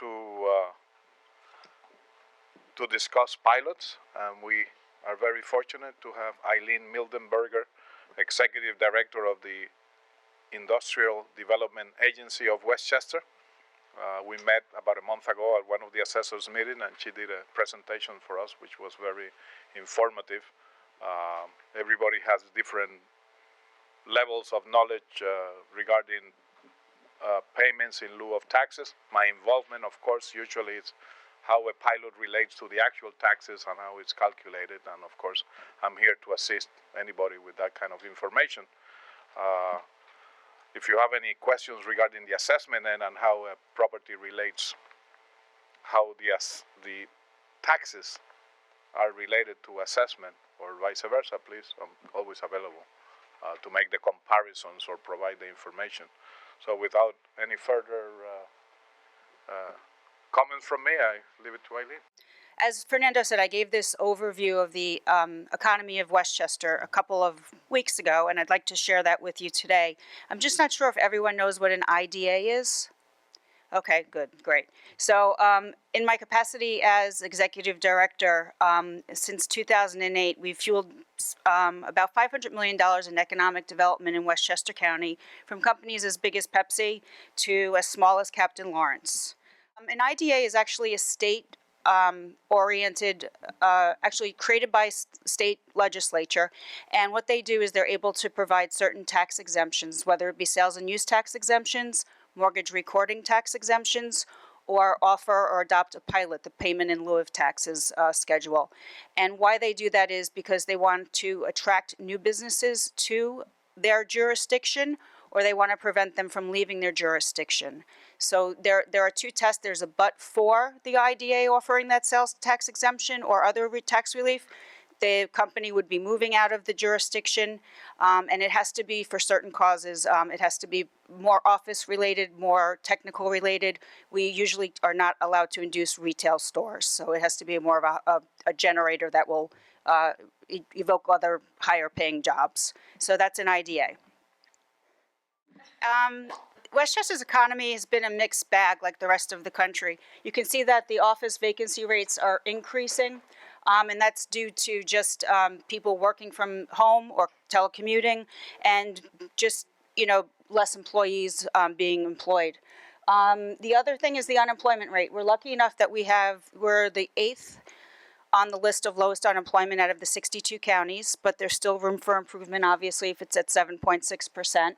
to discuss pilots, and we are very fortunate to have Eileen Mildenberger, Executive Director of the Industrial Development Agency of Westchester. We met about a month ago at one of the assessors' meeting, and she did a presentation for us, which was very informative. Everybody has different levels of knowledge regarding payments in lieu of taxes. My involvement, of course, usually is how a pilot relates to the actual taxes and how it's calculated. And of course, I'm here to assist anybody with that kind of information. If you have any questions regarding the assessment and how a property relates, how the taxes are related to assessment or vice versa, please, I'm always available to make the comparisons or provide the information. So without any further comments from me, I leave it to Eileen. As Fernando said, I gave this overview of the economy of Westchester a couple of weeks ago, and I'd like to share that with you today. I'm just not sure if everyone knows what an IDA is. Okay, good, great. So in my capacity as executive director, since 2008, we've fueled about $500 million in economic development in Westchester County, from companies as big as Pepsi to as small as Captain Lawrence. An IDA is actually a state oriented, actually created by state legislature, and what they do is they're able to provide certain tax exemptions, whether it be sales and use tax exemptions, mortgage recording tax exemptions, or offer or adopt a pilot, the payment in lieu of taxes schedule. And why they do that is because they want to attract new businesses to their jurisdiction, or they want to prevent them from leaving their jurisdiction. So there are two tests. There's a but for the IDA offering that sales tax exemption or other tax relief. The company would be moving out of the jurisdiction, and it has to be for certain causes. It has to be more office related, more technical related. We usually are not allowed to induce retail stores, so it has to be more of a generator that will evoke other higher paying jobs. So that's an IDA. Westchester's economy has been a mixed bag like the rest of the country. You can see that the office vacancy rates are increasing, and that's due to just people working from home or telecommuting, and just, less employees being employed. The other thing is the unemployment rate. We're lucky enough that we're the 8th on the list of lowest unemployment out of the 62 counties, but there's still room for improvement, obviously, if it's at 7.6%.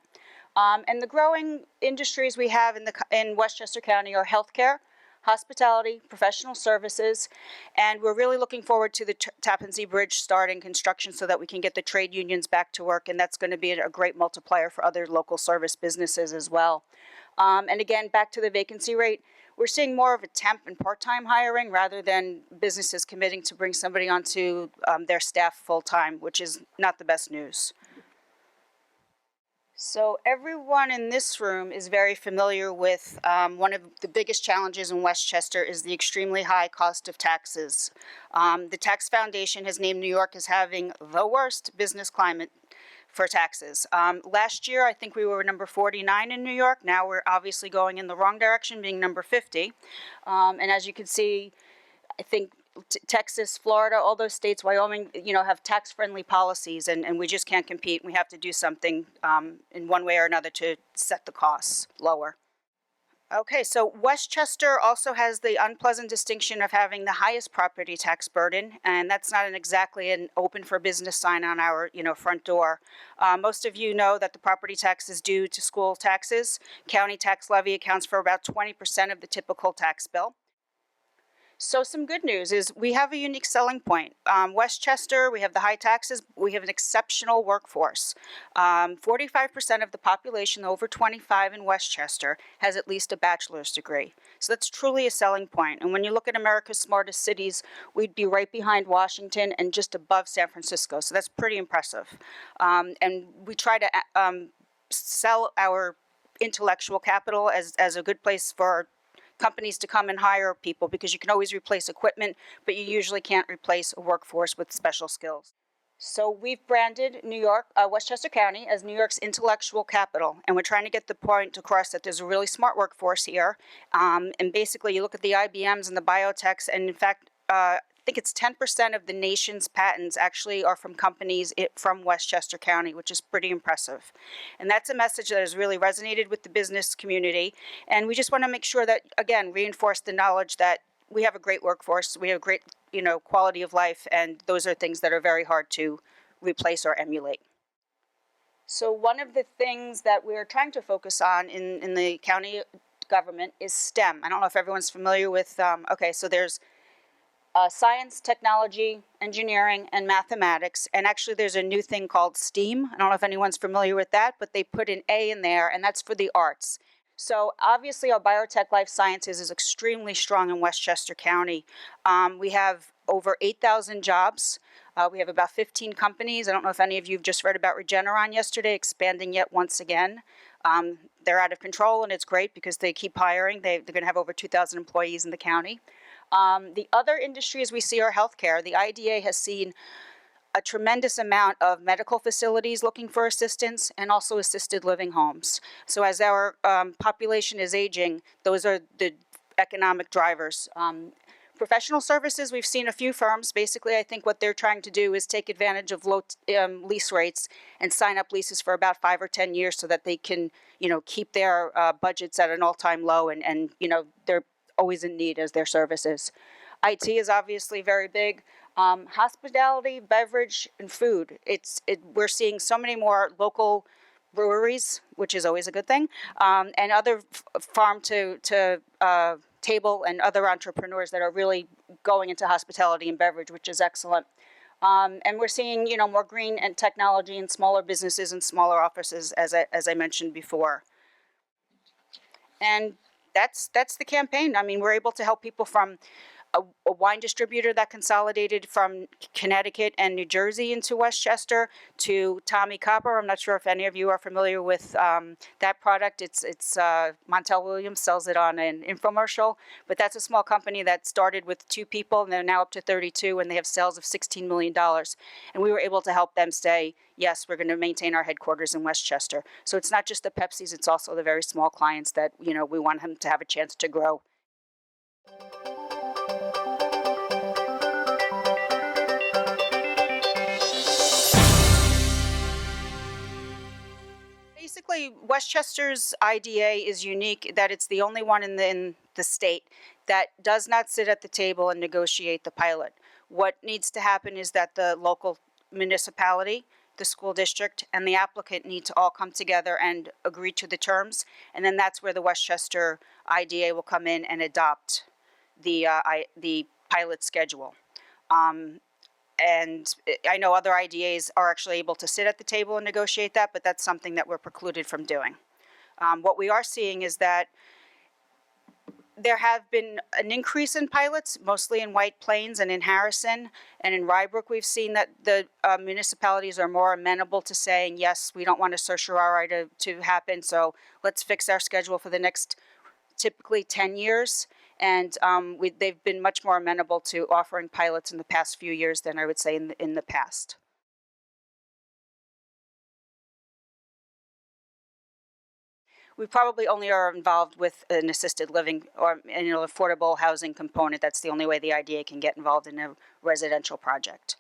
And the growing industries we have in Westchester County are healthcare, hospitality, professional services, and we're really looking forward to the Tappan Zee Bridge starting construction so that we can get the trade unions back to work, and that's going to be a great multiplier for other local service businesses as well. And again, back to the vacancy rate, we're seeing more of a temp and part-time hiring rather than businesses committing to bring somebody onto their staff full-time, which is not the best news. So everyone in this room is very familiar with one of the biggest challenges in Westchester is the extremely high cost of taxes. The Tax Foundation has named New York as having the worst business climate for taxes. Last year, I think we were number 49 in New York. Now we're obviously going in the wrong direction, being number 50. And as you can see, I think Texas, Florida, all those states, Wyoming, have tax-friendly policies, and we just can't compete. We have to do something in one way or another to set the costs lower. Okay, so Westchester also has the unpleasant distinction of having the highest property tax burden, and that's not exactly an open for business sign on our front door. Most of you know that the property tax is due to school taxes. County tax levy accounts for about 20% of the typical tax bill. So some good news is we have a unique selling point. Westchester, we have the high taxes, we have an exceptional workforce. 45% of the population over 25 in Westchester has at least a bachelor's degree. So that's truly a selling point. And when you look at America's smartest cities, we'd be right behind Washington and just above San Francisco. So that's pretty impressive. And we try to sell our intellectual capital as a good place for companies to come and hire people, because you can always replace equipment, but you usually can't replace a workforce with special skills. So we've branded Westchester County as New York's intellectual capital, and we're trying to get the point across that there's a really smart workforce here. And basically, you look at the IBMs and the biotechs, and in fact, I think it's 10% of the nation's patents actually are from companies from Westchester County, which is pretty impressive. And that's a message that has really resonated with the business community. And we just want to make sure that, again, reinforce the knowledge that we have a great workforce, we have great, quality of life, and those are things that are very hard to replace or emulate. So one of the things that we're trying to focus on in the county government is STEM. I don't know if everyone's familiar with, so there's science, technology, engineering, and mathematics. And actually there's a new thing called STEAM. I don't know if anyone's familiar with that, but they put an A in there, and that's for the arts. So obviously our biotech life sciences is extremely strong in Westchester County. We have over 8,000 jobs. We have about 15 companies. I don't know if any of you have just read about Regeneron yesterday, expanding yet once again. They're out of control, and it's great because they keep hiring. They're going to have over 2,000 employees in the county. The other industries we see are healthcare. The IDA has seen a tremendous amount of medical facilities looking for assistance, and also assisted living homes. So as our population is aging, those are the economic drivers. Professional services, we've seen a few firms. Basically, I think what they're trying to do is take advantage of low lease rates and sign up leases for about 5 or 10 years so that they can, keep their budgets at an all-time low, and they're always in need as their services. IT is obviously very big. Hospitality, beverage, and food. We're seeing so many more local breweries, which is always a good thing, and other farm to table and other entrepreneurs that are really going into hospitality and beverage, which is excellent. And we're seeing, more green and technology in smaller businesses and smaller offices, as I mentioned before. And that's the campaign. I mean, we're able to help people from a wine distributor that consolidated from Connecticut and New Jersey into Westchester to Tommy Copper. I'm not sure if any of you are familiar with that product. It's Montel Williams sells it on an infomercial, but that's a small company that started with 2 people, and they're now up to 32, and they have sales of $16 million. And we were able to help them say, yes, we're going to maintain our headquarters in Westchester. So it's not just the Pepsis, it's also the very small clients that, we want them to have a chance to grow. Basically, Westchester's IDA is unique that it's the only one in the state that does not sit at the table and negotiate the pilot. What needs to happen is that the local municipality, the school district, and the applicant need to all come together and agree to the terms, and then that's where the Westchester IDA will come in and adopt the pilot schedule. And I know other IDAs are actually able to sit at the table and negotiate that, but that's something that we're precluded from doing. What we are seeing is that there have been an increase in pilots, mostly in White Plains and in Harrison. And in Rybrook, we've seen that the municipalities are more amenable to saying, yes, we don't want a certiorari to happen, so let's fix our schedule for the next typically 10 years. And they've been much more amenable to offering pilots in the past few years than I would say in the past. We probably only are involved with an assisted living or an affordable housing component. That's the only way the IDA can get involved in a residential project.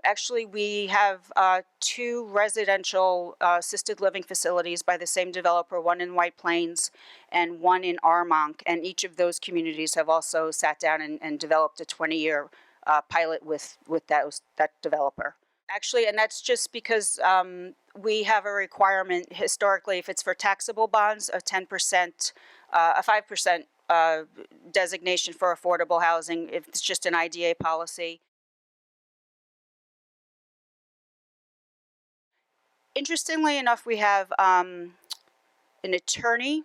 Actually, we have 2 residential assisted living facilities by the same developer, one in White Plains and one in Armonk, and each of those communities have also sat down and developed a 20-year pilot with that developer. Actually, and that's just because we have a requirement historically, if it's for taxable bonds, a 10%, a 5% designation for affordable housing, if it's just an IDA policy. Interestingly enough, we have an attorney,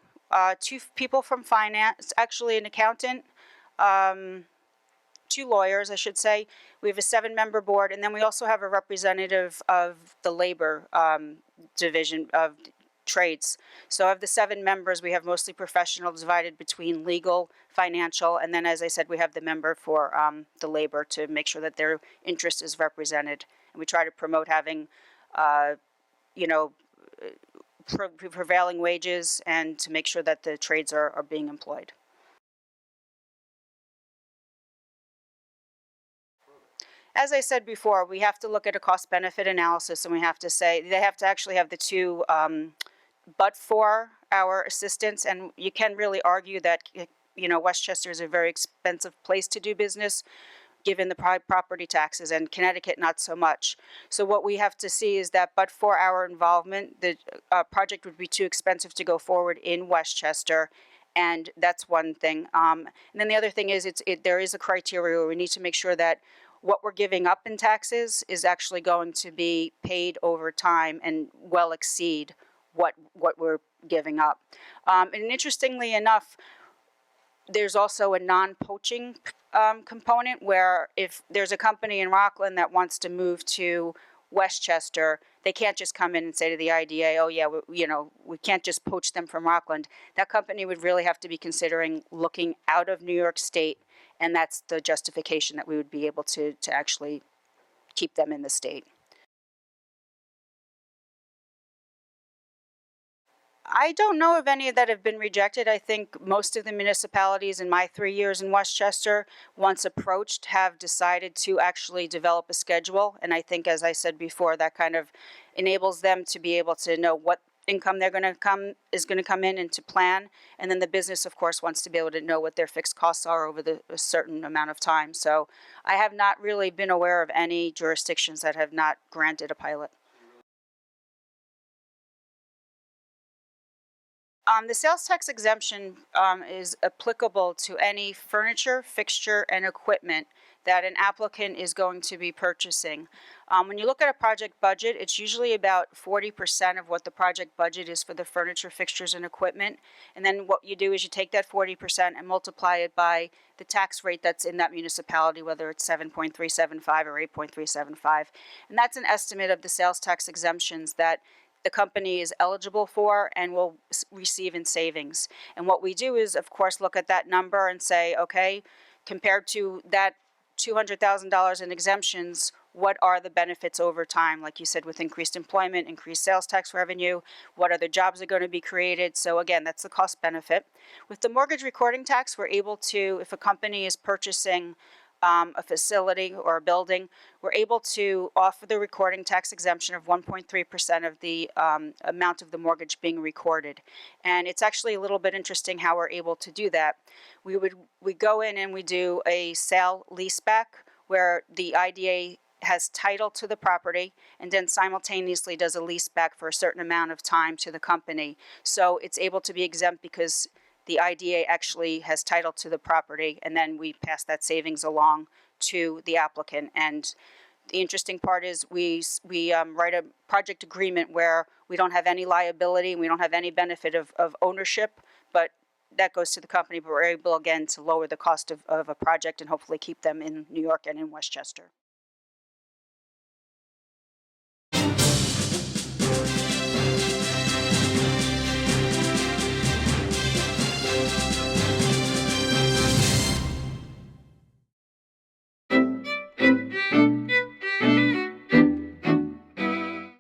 2 people from finance, actually an accountant, 2 lawyers, I should say. We have a 7-member board, and then we also have a representative of the labor division of trades. So of the 7 members, we have mostly professional, divided between legal, financial, and then, as I said, we have the member for the labor to make sure that their interest is represented. And we try to promote having, you know, prevailing wages and to make sure that the trades are being employed. As I said before, we have to look at a cost-benefit analysis, and we have to say they have to actually have the two but for our assistance. And you can really argue that, you know, Westchester is a very expensive place to do business, given the property taxes, and Connecticut not so much. So what we have to see is that but for our involvement, the project would be too expensive to go forward in Westchester. And that's one thing. And then the other thing is there is a criteria where we need to make sure that what we're giving up in taxes is actually going to be paid over time and well exceed what we're giving up. And interestingly enough, there's also a non-poaching component where if there's a company in Rockland that wants to move to Westchester, they can't just come in and say to the IDA, oh yeah, we can't just poach them from Rockland. That company would really have to be considering looking out of New York State, and that's the justification that we would be able to actually keep them in the state. I don't know of any that have been rejected. I think most of the municipalities in my 3 years in Westchester, once approached, have decided to actually develop a schedule. And I think, as I said before, that kind of enables them to be able to know what income is going to come in and to plan. And then the business, of course, wants to be able to know what their fixed costs are over a certain amount of time. So I have not really been aware of any jurisdictions that have not granted a pilot. The sales tax exemption is applicable to any furniture, fixture, and equipment that an applicant is going to be purchasing. When you look at a project budget, it's usually about 40% of what the project budget is for the furniture, fixtures, and equipment. And then what you do is you take that 40% and multiply it by the tax rate that's in that municipality, whether it's 7.375 or 8.375. And that's an estimate of the sales tax exemptions that the company is eligible for and will receive in savings. And what we do is, of course, look at that number and say, okay, compared to that $200,000 in exemptions, what are the benefits over time? Like you said, with increased employment, increased sales tax revenue, what other jobs are going to be created? So again, that's the cost benefit. With the mortgage recording tax, we're able to, if a company is purchasing a facility or a building, we're able to offer the recording tax exemption of 1.3% of the amount of the mortgage being recorded. And it's actually a little bit interesting how we're able to do that. We go in and we do a sale leaseback where the IDA has title to the property and then simultaneously does a leaseback for a certain amount of time to the company. So it's able to be exempt because the IDA actually has title to the property, and then we pass that savings along to the applicant. And the interesting part is we write a project agreement where we don't have any liability and we don't have any benefit of ownership, but that goes to the company. But we're able, again, to lower the cost of a project and hopefully keep them in New York and in Westchester.